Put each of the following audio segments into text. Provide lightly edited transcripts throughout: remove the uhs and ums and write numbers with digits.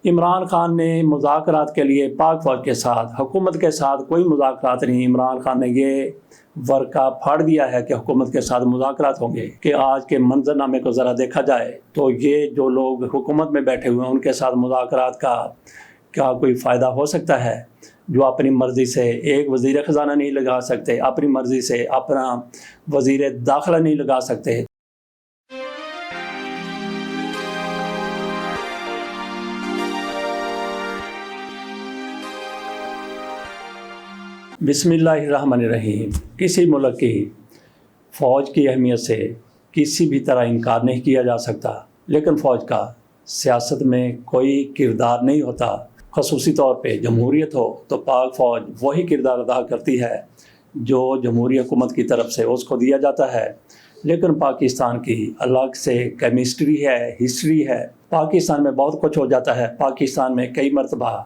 عمران خان نے مذاکرات کے لیے پاک فوج کے ساتھ، حکومت کے ساتھ کوئی مذاکرات نہیں۔ عمران خان نے یہ ورقہ پھاڑ دیا ہے کہ حکومت کے ساتھ مذاکرات ہوں گے، کہ آج کے منظرنامے کو ذرا دیکھا جائے تو یہ جو لوگ حکومت میں بیٹھے ہوئے ہیں ان کے ساتھ مذاکرات کا کیا کوئی فائدہ ہو سکتا ہے؟ جو اپنی مرضی سے ایک وزیر خزانہ نہیں لگا سکتے، اپنی مرضی سے اپنا وزیر داخلہ نہیں لگا سکتے۔ بسم اللہ الرحمن الرحیم۔ کسی ملک کی فوج کی اہمیت سے کسی بھی طرح انکار نہیں کیا جا سکتا، لیکن فوج کا سیاست میں کوئی کردار نہیں ہوتا۔ خصوصی طور پہ جمہوریت ہو تو پاک فوج وہی کردار ادا کرتی ہے جو جمہوری حکومت کی طرف سے اس کو دیا جاتا ہے۔ لیکن پاکستان کی الگ سے کیمسٹری ہے، ہسٹری ہے۔ پاکستان میں بہت کچھ ہو جاتا ہے۔ پاکستان میں کئی مرتبہ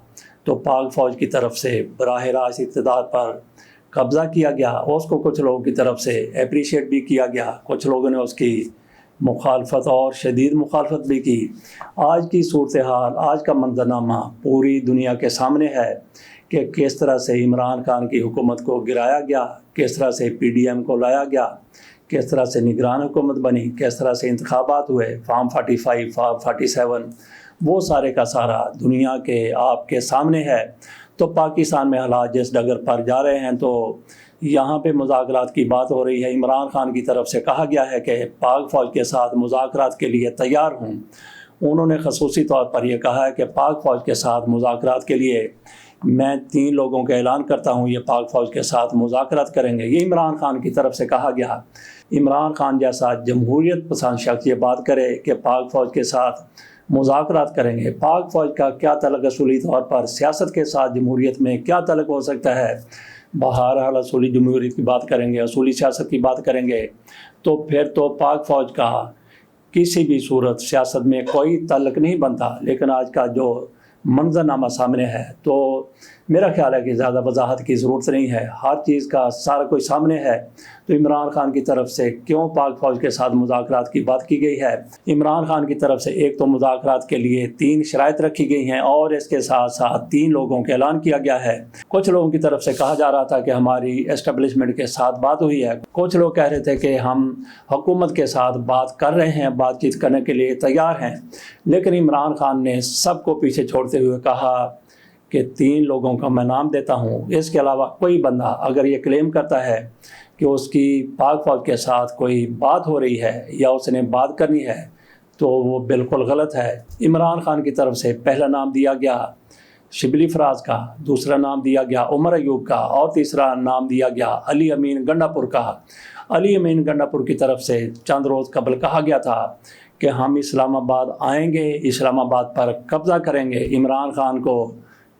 تو پاک فوج کی طرف سے براہ راست اقتدار پر قبضہ کیا گیا، اس کو کچھ لوگوں کی طرف سے اپریشیٹ بھی کیا گیا، کچھ لوگوں نے اس کی مخالفت اور شدید مخالفت بھی کی۔ آج کی صورتحال، آج کا منظرنامہ پوری دنیا کے سامنے ہے کہ کس طرح سے عمران خان کی حکومت کو گرایا گیا، کس طرح سے پی ڈی ایم کو لایا گیا، کس طرح سے نگران حکومت بنی، کس طرح سے انتخابات ہوئے، فارم 45، فارم 47، وہ سارے کا سارا دنیا کے آپ کے سامنے ہے۔ تو پاکستان میں حالات جس ڈگر پر جا رہے ہیں تو یہاں پہ مذاکرات کی بات ہو رہی ہے۔ عمران خان کی طرف سے کہا گیا ہے کہ پاک فوج کے ساتھ مذاکرات کے لیے تیار ہوں۔ انہوں نے خصوصی طور پر یہ کہا ہے کہ پاک فوج کے ساتھ مذاکرات کے لیے میں 3 لوگوں کا اعلان کرتا ہوں، یہ پاک فوج کے ساتھ مذاکرات کریں گے۔ یہ عمران خان کی طرف سے کہا گیا۔ عمران خان جیسا جمہوریت پسند شخص یہ بات کرے کہ پاک فوج کے ساتھ مذاکرات کریں گے۔ پاک فوج کا کیا تعلق اصولی طور پر سیاست کے ساتھ جمہوریت میں کیا تعلق ہو سکتا ہے؟ بہرحال اصولی جمہوریت کی بات کریں گے، اصولی سیاست کی بات کریں گے تو پھر تو پاک فوج کا کسی بھی صورت سیاست میں کوئی تعلق نہیں بنتا۔ لیکن آج کا جو منظرنامہ سامنے ہے تو میرا خیال ہے کہ زیادہ وضاحت کی ضرورت نہیں ہے، ہر چیز کا سارا کوئی سامنے ہے۔ تو عمران خان کی طرف سے کیوں پاک فوج کے ساتھ مذاکرات کی بات کی گئی ہے؟ عمران خان کی طرف سے ایک تو مذاکرات کے لیے 3 شرائط رکھی گئی ہیں اور اس کے ساتھ ساتھ 3 لوگوں کا اعلان کیا گیا ہے۔ کچھ لوگوں کی طرف سے کہا جا رہا تھا کہ ہماری اسٹیبلشمنٹ کے ساتھ بات ہوئی ہے، کچھ لوگ کہہ رہے تھے کہ ہم حکومت کے ساتھ بات کر رہے ہیں، بات چیت کرنے کے لیے تیار ہیں۔ لیکن عمران خان نے سب کو پیچھے چھوڑتے ہوئے کہا کہ 3 لوگوں کا میں نام دیتا ہوں، اس کے علاوہ کوئی بندہ اگر یہ کلیم کرتا ہے کہ اس کی پاک فوج کے ساتھ کوئی بات ہو رہی ہے یا اس نے بات کرنی ہے تو وہ بالکل غلط ہے۔ عمران خان کی طرف سے پہلا نام دیا گیا شبلی فراز کا، دوسرا نام دیا گیا عمر ایوب کا اور تیسرا نام دیا گیا علی امین گنڈا پور کا۔ علی امین گنڈا پور کی طرف سے چند روز قبل کہا گیا تھا کہ ہم اسلام آباد آئیں گے، اسلام آباد پر قبضہ کریں گے، عمران خان کو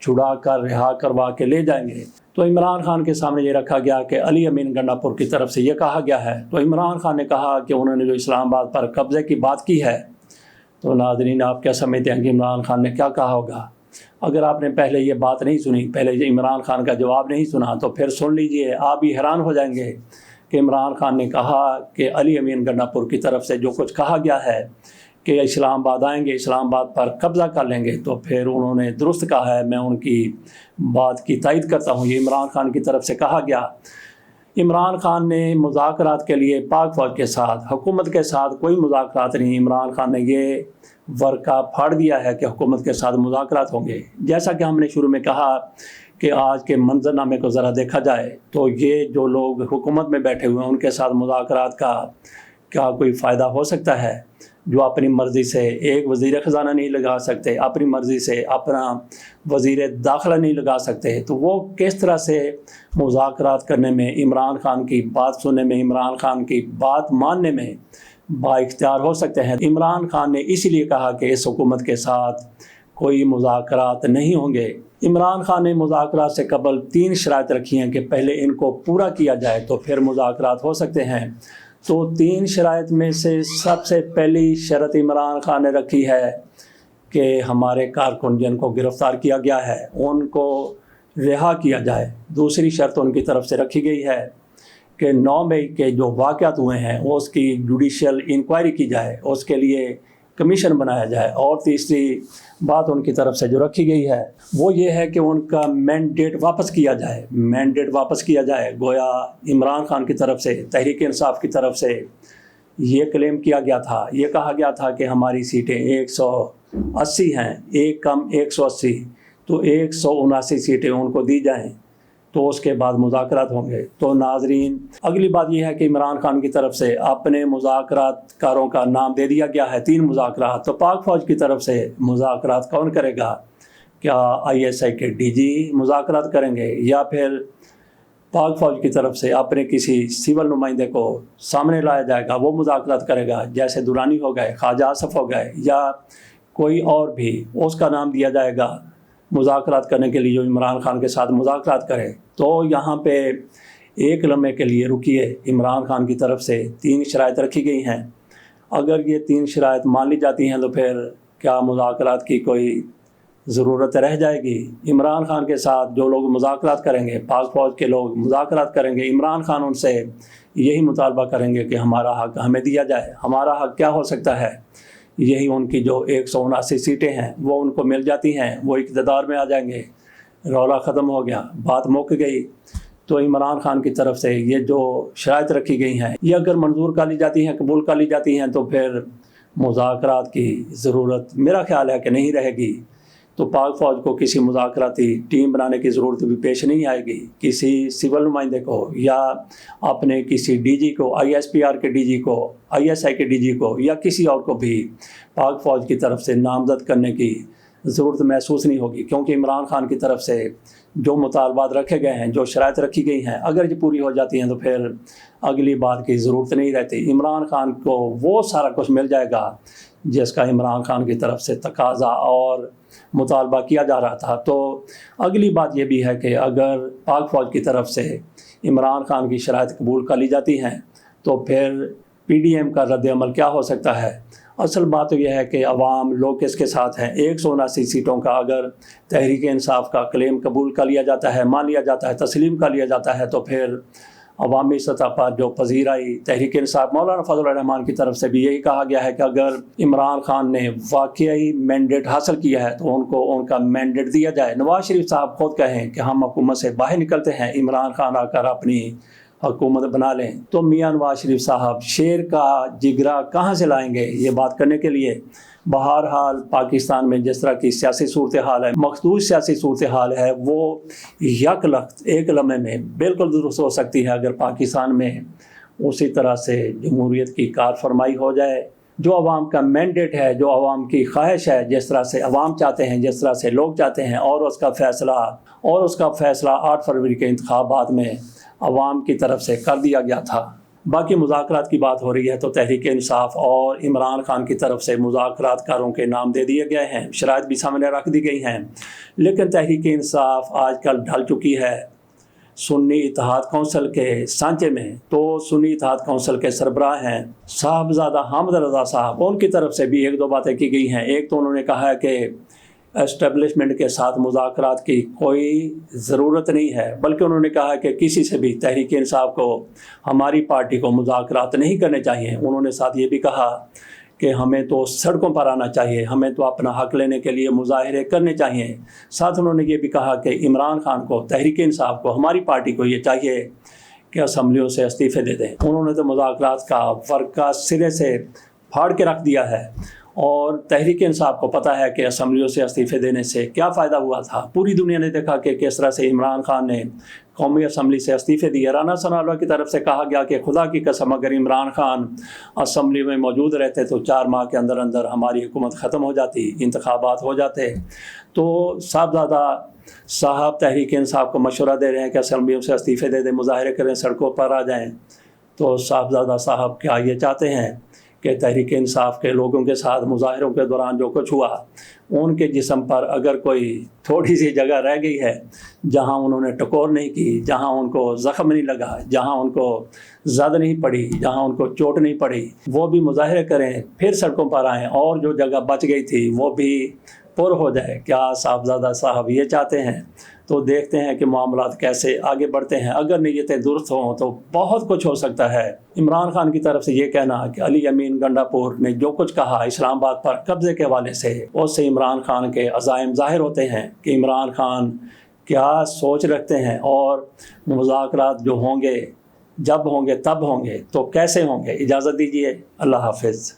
چھڑا کر رہا کروا کے لے جائیں گے۔ تو عمران خان کے سامنے یہ رکھا گیا کہ علی امین گنڈا پور کی طرف سے یہ کہا گیا ہے۔ تو عمران خان نے کہا کہ انہوں نے جو اسلام آباد پر قبضے کی بات کی ہے، تو ناظرین آپ کیا سمجھتے ہیں کہ عمران خان نے کیا کہا ہوگا؟ اگر آپ نے پہلے یہ بات نہیں سنی، پہلے عمران خان کا جواب نہیں سنا تو پھر سن لیجئے، آپ بھی حیران ہو جائیں گے کہ عمران خان نے کہا کہ علی امین گنڈا پور کی طرف سے جو کچھ کہا گیا ہے کہ اسلام آباد آئیں گے، اسلام آباد پر قبضہ کر لیں گے، تو پھر انہوں نے درست کہا ہے، میں ان کی بات کی تائید کرتا ہوں۔ یہ عمران خان کی طرف سے کہا گیا۔ عمران خان نے مذاکرات کے لیے پاک فوج کے ساتھ، حکومت کے ساتھ کوئی مذاکرات نہیں۔ عمران خان نے یہ ورقہ پھاڑ دیا ہے کہ حکومت کے ساتھ مذاکرات ہوں گے۔ جیسا کہ ہم نے شروع میں کہا کہ آج کے منظرنامے کو ذرا دیکھا جائے تو یہ جو لوگ حکومت میں بیٹھے ہوئے ہیں ان کے ساتھ مذاکرات کا کیا کوئی فائدہ ہو سکتا ہے؟ جو اپنی مرضی سے ایک وزیر خزانہ نہیں لگا سکتے، اپنی مرضی سے اپنا وزیر داخلہ نہیں لگا سکتے، تو وہ کس طرح سے مذاکرات کرنے میں، عمران خان کی بات سننے میں، عمران خان کی بات ماننے میں با اختیار ہو سکتے ہیں؟ عمران خان نے اسی لیے کہا کہ اس حکومت کے ساتھ کوئی مذاکرات نہیں ہوں گے۔ عمران خان نے مذاکرات سے قبل 3 شرائط رکھی ہیں کہ پہلے ان کو پورا کیا جائے تو پھر مذاکرات ہو سکتے ہیں۔ تو 3 شرائط میں سے سب سے پہلی شرط عمران خان نے رکھی ہے کہ ہمارے کارکن جن کو گرفتار کیا گیا ہے ان کو رہا کیا جائے۔ دوسری شرط ان کی طرف سے رکھی گئی ہے کہ 9 مئی کے جو واقعات ہوئے ہیں اس کی جوڈیشل انکوائری کی جائے، اس کے لیے کمیشن بنایا جائے۔ اور تیسری بات ان کی طرف سے جو رکھی گئی ہے وہ یہ ہے کہ ان کا مینڈیٹ واپس کیا جائے۔ گویا عمران خان کی طرف سے، تحریک انصاف کی طرف سے یہ کلیم کیا گیا تھا، یہ کہا گیا تھا کہ ہماری سیٹیں 180 ہیں، ایک کم 180، تو 179 سیٹیں ان کو دی جائیں تو اس کے بعد مذاکرات ہوں گے۔ تو ناظرین، اگلی بات یہ ہے کہ عمران خان کی طرف سے اپنے مذاکرات کاروں کا نام دے دیا گیا ہے، 3 مذاکرات۔ تو پاک فوج کی طرف سے مذاکرات کون کرے گا؟ کیا ISI کے DG مذاکرات کریں گے، یا پھر پاک فوج کی طرف سے اپنے کسی سول نمائندے کو سامنے لایا جائے گا، وہ مذاکرات کرے گا، جیسے درانی ہو گئے، خواجہ آصف ہو گئے، یا کوئی اور بھی، اس کا نام دیا جائے گا مذاکرات کرنے کے لیے جو عمران خان کے ساتھ مذاکرات کرے۔ تو یہاں پہ ایک لمحے کے لیے رکیے، عمران خان کی طرف سے 3 شرائط رکھی گئی ہیں۔ اگر یہ 3 شرائط مان لی جاتی ہیں تو پھر کیا مذاکرات کی کوئی ضرورت رہ جائے گی؟ عمران خان کے ساتھ جو لوگ مذاکرات کریں گے، پاک فوج کے لوگ مذاکرات کریں گے، عمران خان ان سے یہی مطالبہ کریں گے کہ ہمارا حق ہمیں دیا جائے۔ ہمارا حق کیا ہو سکتا ہے؟ یہی ان کی جو 179 سیٹیں ہیں وہ ان کو مل جاتی ہیں، وہ اقتدار میں آ جائیں گے، رولا ختم ہو گیا، بات مک گئی۔ تو عمران خان کی طرف سے یہ جو شرائط رکھی گئی ہیں، یہ اگر منظور کر لی جاتی ہیں، قبول کر لی جاتی ہیں، تو پھر مذاکرات کی ضرورت میرا خیال ہے کہ نہیں رہے گی۔ تو پاک فوج کو کسی مذاکراتی ٹیم بنانے کی ضرورت بھی پیش نہیں آئے گی، کسی سول نمائندے کو یا اپنے کسی DG کو، ISPR کے DG کو، ISI کے DG کو، یا کسی اور کو بھی پاک فوج کی طرف سے نامزد کرنے کی ضرورت محسوس نہیں ہوگی، کیونکہ عمران خان کی طرف سے جو مطالبات رکھے گئے ہیں، جو شرائط رکھی گئی ہیں، اگر یہ پوری ہو جاتی ہیں تو پھر اگلی بات کی ضرورت نہیں رہتی۔ عمران خان کو وہ سارا کچھ مل جائے گا جس کا عمران خان کی طرف سے تقاضا اور مطالبہ کیا جا رہا تھا۔ تو اگلی بات یہ بھی ہے کہ اگر پاک فوج کی طرف سے عمران خان کی شرائط قبول کر لی جاتی ہیں تو پھر PDM کا رد عمل کیا ہو سکتا ہے؟ اصل بات تو یہ ہے کہ عوام لوگ کس کے ساتھ ہیں۔ 179 سیٹوں کا اگر تحریک انصاف کا کلیم قبول کر لیا جاتا ہے، مان لیا جاتا ہے، تسلیم کر لیا جاتا ہے، تو پھر عوامی سطح پر جو پذیرائی تحریک انصاف مولانا فضل الرحمان کی طرف سے بھی یہی کہا گیا ہے کہ اگر عمران خان نے واقعی مینڈیٹ حاصل کیا ہے تو ان کو ان کا مینڈیٹ دیا جائے۔ نواز شریف صاحب خود کہیں کہ ہم حکومت سے باہر نکلتے ہیں، عمران خان آ کر اپنی حکومت بنا لیں، تو میاں نواز شریف صاحب شیر کا جگرا کہاں سے لائیں گے یہ بات کرنے کے لیے؟ بہرحال پاکستان میں جس طرح کی سیاسی صورتحال ہے، مخصوص سیاسی صورتحال ہے، وہ یک لخت ایک لمحے میں بالکل درست ہو سکتی ہے اگر پاکستان میں اسی طرح سے جمہوریت کی کار فرمائی ہو جائے۔ جو عوام کا مینڈیٹ ہے، جو عوام کی خواہش ہے، جس طرح سے عوام چاہتے ہیں، جس طرح سے لوگ چاہتے ہیں، اور اس کا فیصلہ 8 فروری کے انتخابات میں عوام کی طرف سے کر دیا گیا تھا۔ باقی مذاکرات کی بات ہو رہی ہے تو تحریک انصاف اور عمران خان کی طرف سے مذاکرات کاروں کے نام دے دیے گئے ہیں، شرائط بھی سامنے رکھ دی گئی ہیں، لیکن تحریک انصاف آج کل ڈھل چکی ہے سنی اتحاد کونسل کے سانچے میں۔ تو سنی اتحاد کونسل کے سربراہ ہیں صاحبزادہ حامد رضا صاحب، ان کی طرف سے بھی 1-2 باتیں کی گئی ہیں۔ ایک تو انہوں نے کہا ہے کہ اسٹیبلشمنٹ کے ساتھ مذاکرات کی کوئی ضرورت نہیں ہے، بلکہ انہوں نے کہا کہ کسی سے بھی تحریک انصاف کو، ہماری پارٹی کو مذاکرات نہیں کرنے چاہیے۔ انہوں نے ساتھ یہ بھی کہا کہ ہمیں تو سڑکوں پر آنا چاہیے، ہمیں تو اپنا حق لینے کے لیے مظاہرے کرنے چاہیے۔ ساتھ انہوں نے یہ بھی کہا کہ عمران خان کو، تحریک انصاف کو، ہماری پارٹی کو یہ چاہیے کہ اسمبلیوں سے استعفے دے دیں۔ انہوں نے تو مذاکرات کا ورقہ سرے سے پھاڑ کے رکھ دیا ہے، اور تحریک انصاف کو پتہ ہے کہ اسمبلیوں سے استعفے دینے سے کیا فائدہ ہوا تھا۔ پوری دنیا نے دیکھا کہ کس طرح سے عمران خان نے قومی اسمبلی سے استعفے دیے۔ رانا ثناءاللہ کی طرف سے کہا گیا کہ خدا کی قسم اگر عمران خان اسمبلی میں موجود رہتے تو 4 ماہ کے اندر اندر ہماری حکومت ختم ہو جاتی، انتخابات ہو جاتے۔ تو صاحبزادہ صاحب تحریک انصاف کو مشورہ دے رہے ہیں کہ اسمبلیوں سے استعفے دے دیں، مظاہرے کریں، سڑکوں پر آ جائیں۔ تو صاحبزادہ صاحب کیا یہ چاہتے ہیں کہ تحریک انصاف کے لوگوں کے ساتھ مظاہروں کے دوران جو کچھ ہوا، ان کے جسم پر اگر کوئی تھوڑی سی جگہ رہ گئی ہے جہاں انہوں نے ٹکور نہیں کی، جہاں ان کو زخم نہیں لگا، جہاں ان کو زد نہیں پڑی، جہاں ان کو چوٹ نہیں پڑی، وہ بھی مظاہرے کریں، پھر سڑکوں پر آئیں، اور جو جگہ بچ گئی تھی وہ بھی پر ہو جائے، کیا صاحبزادہ صاحب یہ چاہتے ہیں، تو دیکھتے ہیں کہ معاملات کیسے آگے بڑھتے ہیں۔ اگر نیتیں درست ہوں تو بہت کچھ ہو سکتا ہے۔ عمران خان کی طرف سے یہ کہنا کہ علی امین گنڈا پور نے جو کچھ کہا اسلام آباد پر قبضے کے حوالے سے، اس سے عمران خان کے عزائم ظاہر ہوتے ہیں کہ عمران خان کیا سوچ رکھتے ہیں، اور مذاکرات جو ہوں گے، جب ہوں گے تب ہوں گے، تو کیسے ہوں گے۔ اجازت دیجیے، اللہ حافظ۔